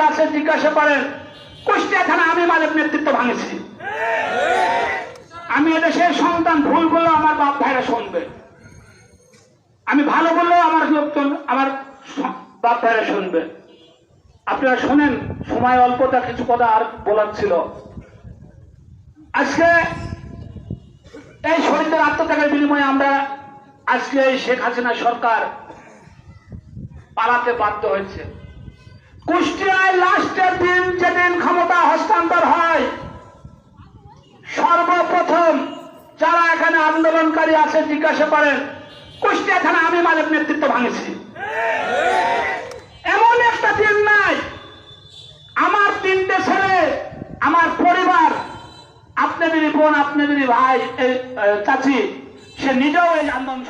আছে জিজ্ঞাসা করেন, কুষ্টিয়া থানা আমি মালিক নেতৃত্ব ভাঙেছি। আমি এদেশের সন্তান, ভুল করলেও আমার বাপ ভাইরা শুনবে, আমি ভালো বললেও আমার বাপ ভাইরা শুনবে। আপনারা শোনেন, সময় অল্পতা, কিছু কথা আর বলার ছিল। আজকে এই শহীদদের আত্মত্যাগের বিনিময়ে আমরা আজকে এই শেখ হাসিনা সরকার পালাতে বাধ্য হয়েছে। কুষ্টিয়ায় লাস্টের দিন যেদিন ক্ষমতা হস্তান্তর হয়, সর্বপ্রথম যারা এখানে আন্দোলনকারী আছে জিজ্ঞাসা করেন, কুষ্টিয়া থানা আমি মালিক নেতৃত্ব ভাঙেছি। এমন একটা দিন নাই আমার 3টে ছেলে, আমার পরিবার, আপনি বোন, আপনি ভাই, চাচি, সে নিজেও এই আন্দোলন